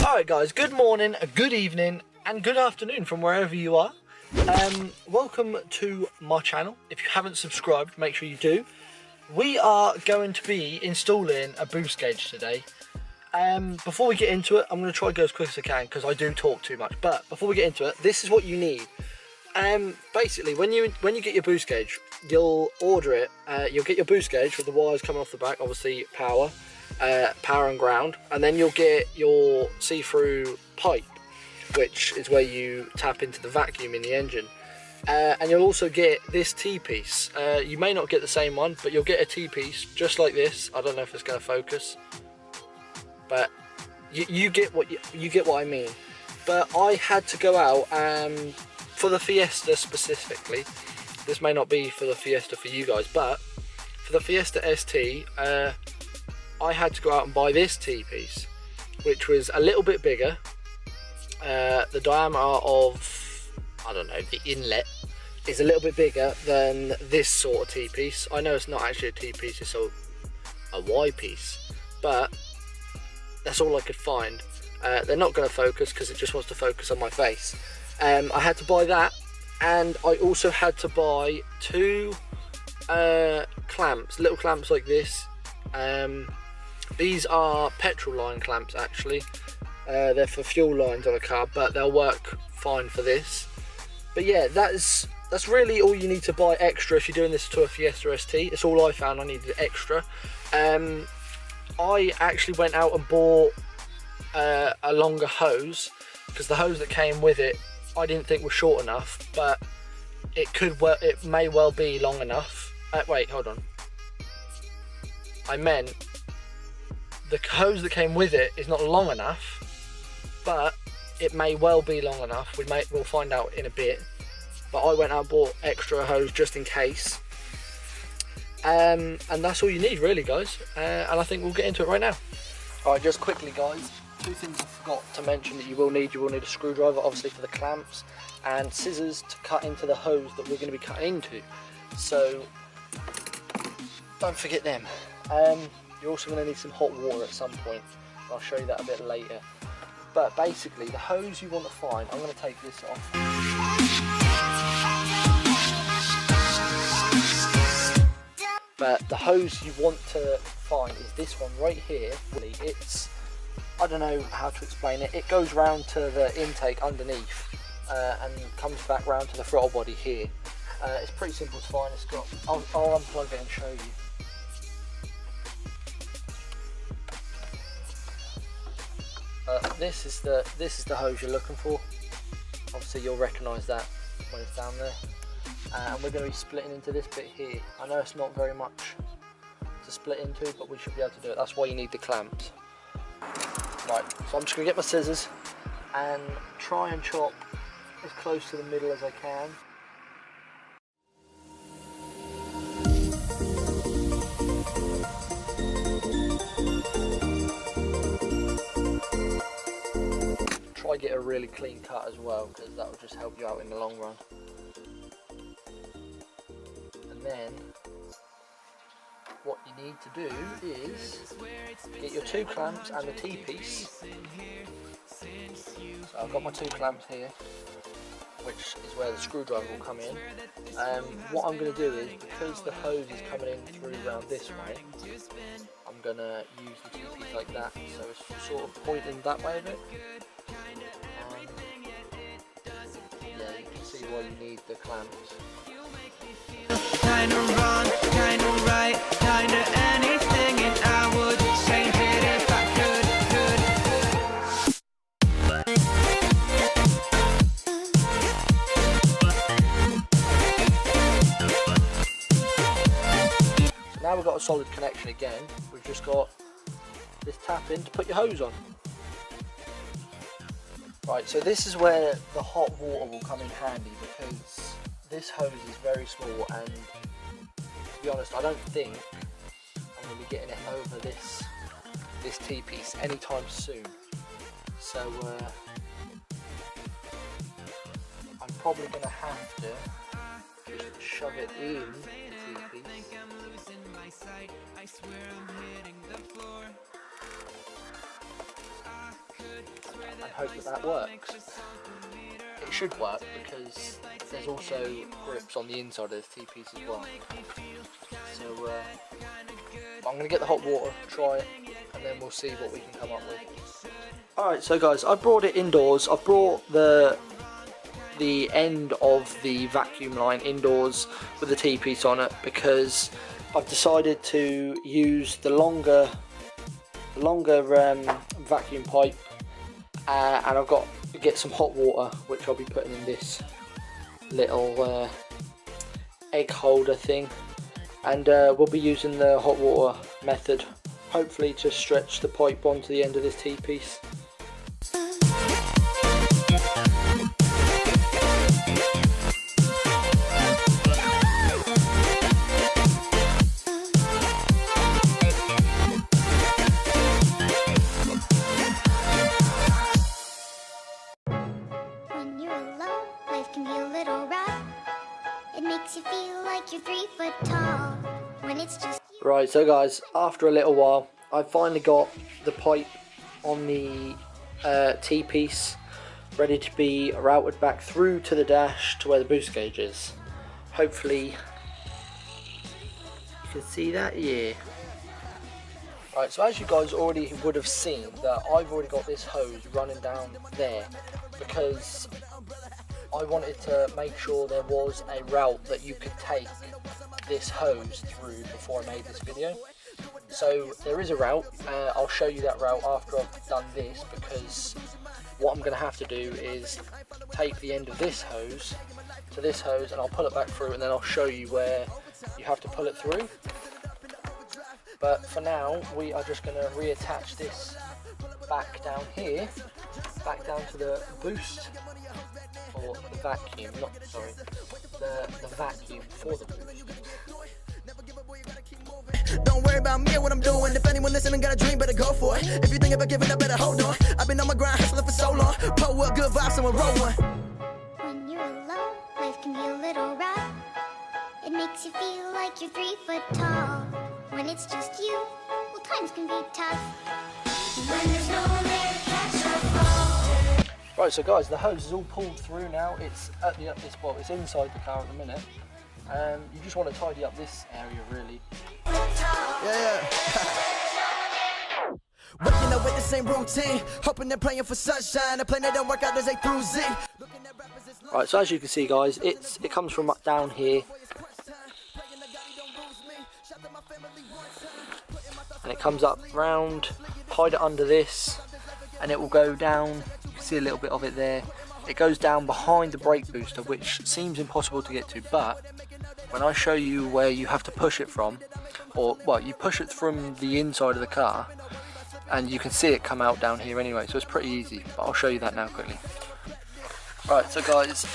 Alright guys, good morning, good evening and good afternoon from wherever you are. Welcome to my channel. If you haven't subscribed, make sure you do. We are going to be installing a boost gauge today. Before we get into it, I'm going to try to go as quick as I can because I do talk too much. But before we get into it, this is what you need. Basically, when you get your boost gauge, you'll order it. You'll get your boost gauge with the wires coming off the back, obviously power and ground, and then you'll get your see-through pipe, which is where you tap into the vacuum in the engine. And you'll also get this T-piece. You may not get the same one, but you'll get a T-piece just like this. I don't know if it's going to focus, but you get what I mean. But I had to go out for the Fiesta specifically. This may not be for the Fiesta for you guys, but for the Fiesta ST, I had to go out and buy this T-piece, which was a little bit bigger. The diameter of, I don't know, the inlet is a little bit bigger than this sort of T-piece. I know it's not actually a T-piece, it's a Y-piece, but that's all I could find. They're not going to focus because it just wants to focus on my face. I had to buy that, and I also had to buy two clamps, little clamps like this. These are petrol line clamps actually. They're for fuel lines on a car, but they'll work fine for this. But yeah, that's really all you need to buy extra if you're doing this to a Fiesta ST. It's all I found I needed extra. I actually went out and bought a longer hose, because the hose that came with it I didn't think was short enough, but it may well be long enough. Wait, hold on. I meant the hose that came with it is not long enough, but it may well be long enough. We'll find out in a bit. But I went out and bought extra hose just in case. And that's all you need really, guys. And I think we'll get into it right now. Alright, just quickly guys, two things I forgot to mention that you will need. You will need a screwdriver obviously for the clamps, and scissors to cut into the hose that we're going to be cutting into. So don't forget them. You're also going to need some hot water at some point. I'll show you that a bit later. But basically, the hose you want to find, I'm going to take this off. But the hose you want to find is this one right here. It's, I don't know how to explain it. It goes round to the intake underneath and comes back round to the throttle body here. It's pretty simple to find. It's got. I'll unplug it and show you. This is the hose you're looking for. Obviously you'll recognise that when it's down there. And we're going to be splitting into this bit here. I know it's not very much to split into, but we should be able to do it. That's why you need the clamps. Right, so I'm just going to get my scissors and try and chop as close to the middle as I can. Try get a really clean cut as well, because that will just help you out in the long run. And then what you need to do is get your two clamps and the T-piece. So I've got my two clamps here, which is where the screwdriver will come in. What I'm going to do is, because the hose is coming in through around this way, I'm going to use the T-piece like that, so it's sort of pointing that way a bit. Yeah, you can see why you need the clamps. Kinda wrong, kinda right, kinda anything, and I would change it if I could. So now we've got a solid connection again. We've just got this tap in to put your hose on. Right, so this is where the hot water will come in handy, because this hose is very small, and to be honest, I don't think I'm going to be getting it over this T-piece anytime soon. So I'm probably going to have to just shove it in the T-piece. and hope that that works. It should work because there's also grips on the inside of this T-piece as well. So I'm going to get the hot water, try it, and then we'll see what we can come up with. Alright, so guys, I brought it indoors. I brought the end of the vacuum line indoors with the T-piece on it because I've decided to use the longer vacuum pipe, and I've got to get some hot water, which I'll be putting in this little egg holder thing, and we'll be using the hot water method, hopefully to stretch the pipe onto the end of this T-piece. Right, so guys, after a little while, I finally got the pipe on the T-piece ready to be routed back through to the dash to where the boost gauge is. Hopefully you can see that, yeah. Right, so as you guys already would have seen, that I've already got this hose running down there because I wanted to make sure there was a route that you could take this hose through before I made this video. So there is a route. I'll show you that route after I've done this, because what I'm going to have to do is take the end of this hose to this hose and I'll pull it back through, and then I'll show you where you have to pull it through. But for now we are just going to reattach this back down here, back down to the boost, or the vacuum, the vacuum for the boost. Don't worry about me or what I'm doing. If anyone listening got a dream, better go for it. If you think about giving up, better hold on. I've been on my grind hustling for so long. Pull up good vibes, someone roll one. When you're alone, life can be a little rough. It makes you feel like you're 3 foot tall. When it's just you, well, times can be tough. When there's no one there to catch your fall. Right, so guys, the hose is all pulled through now. It's at the it's inside the car at the minute. You just want to tidy up this area, really. Yeah. Waking up with the same routine, hoping they're praying for sunshine. A plan that don't work out as A through Z. Right, so as you can see, guys, it comes from down here, and it comes up round, hide it under this, and it will go down. You can see a little bit of it there. It goes down behind the brake booster, which seems impossible to get to, but when I show you where you have to push it from, or well, you push it from the inside of the car, and you can see it come out down here anyway, so it's pretty easy, but I'll show you that now quickly. Right, so guys,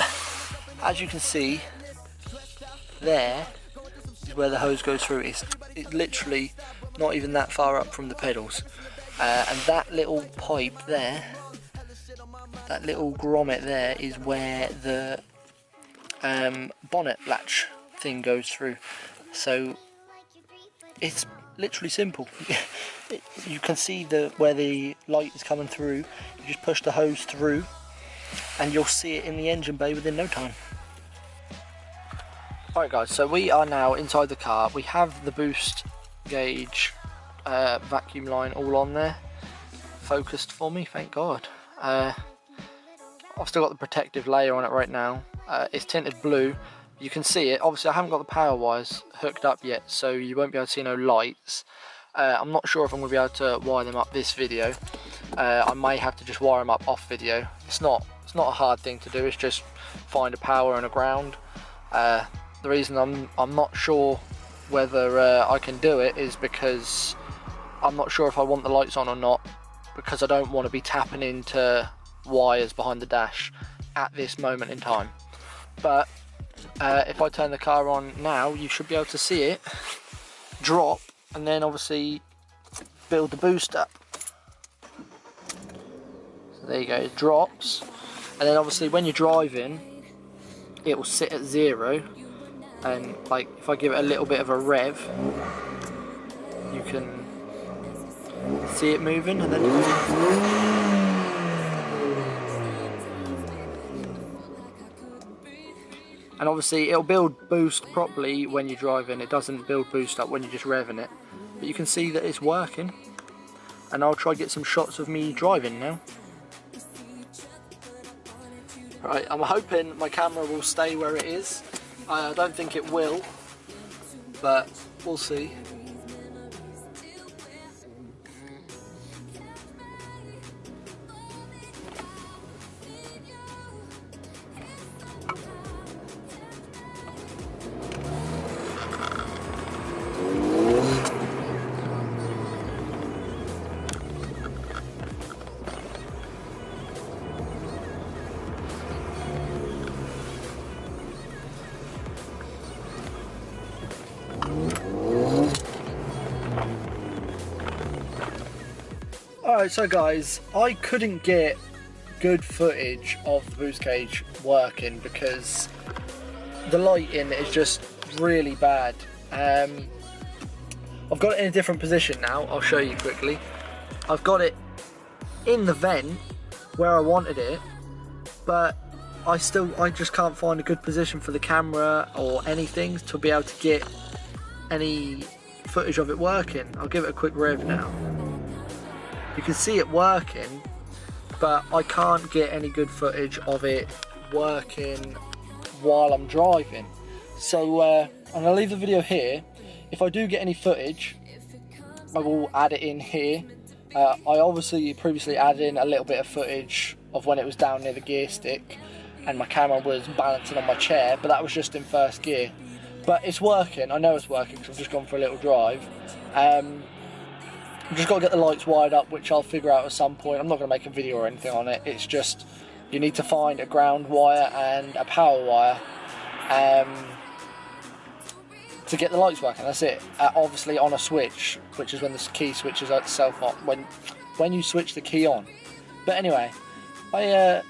as you can see, there is where the hose goes through. It's literally not even that far up from the pedals, and that little pipe there, that little grommet there, is where the bonnet latch thing goes through. So it's literally simple. You can see where the light is coming through. You just push the hose through and you'll see it in the engine bay within no time. Alright guys, so we are now inside the car. We have the boost gauge vacuum line all on there, focused for me, thank God. I've still got the protective layer on it right now. It's tinted blue. You can see it. Obviously I haven't got the power wires hooked up yet, so you won't be able to see no lights. I'm not sure if I'm going to be able to wire them up this video. I may have to just wire them up off video. It's not a hard thing to do. It's just find a power and a ground. The reason I'm not sure whether I can do it is because I'm not sure if I want the lights on or not, because I don't want to be tapping into wires behind the dash at this moment in time. But if I turn the car on now, you should be able to see it drop, and then obviously build the boost up. So there you go, it drops, and then obviously when you're driving it will sit at 0, and like if I give it a little bit of a rev, you can see it moving, and then and obviously it'll build boost properly when you're driving. It doesn't build boost up when you're just revving it, but you can see that it's working. And I'll try to get some shots of me driving now. Right, I'm hoping my camera will stay where it is. I don't think it will, but we'll see. Alright, so guys, I couldn't get good footage of the boost cage working because the lighting is just really bad. I've got it in a different position now. I'll show you quickly. I've got it in the vent where I wanted it, but I just can't find a good position for the camera or anything to be able to get any footage of it working. I'll give it a quick rev now. You can see it working, but I can't get any good footage of it working while I'm driving. So I'm going to leave the video here. If I do get any footage, I will add it in here. I obviously previously added in a little bit of footage of when it was down near the gear stick and my camera was balancing on my chair, but that was just in first gear. But it's working, I know it's working because I've just gone for a little drive. I've just got to get the lights wired up, which I'll figure out at some point. I'm not going to make a video or anything on it. It's just you need to find a ground wire and a power wire to get the lights working. That's it. Obviously on a switch, which is when the key switches itself on. When you switch the key on. But anyway, I'm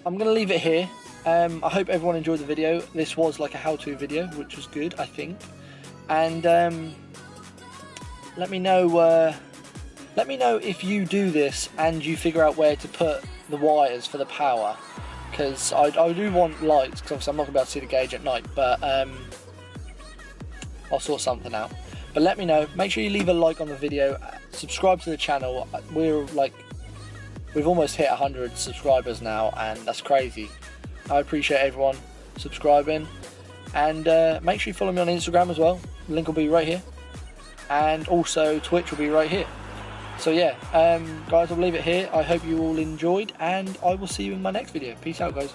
going to leave it here. I hope everyone enjoyed the video. This was like a how-to video, which was good, I think. And let me know if you do this and you figure out where to put the wires for the power, because I do want lights, because obviously I'm not going to be able to see the gauge at night, but I'll sort something out. But let me know. Make sure you leave a like on the video, subscribe to the channel. We've almost hit 100 subscribers now, and that's crazy. I appreciate everyone subscribing, and make sure you follow me on Instagram as well. The link will be right here. And also Twitch will be right here. So yeah, guys, I'll leave it here. I hope you all enjoyed, and I will see you in my next video. Peace out, guys.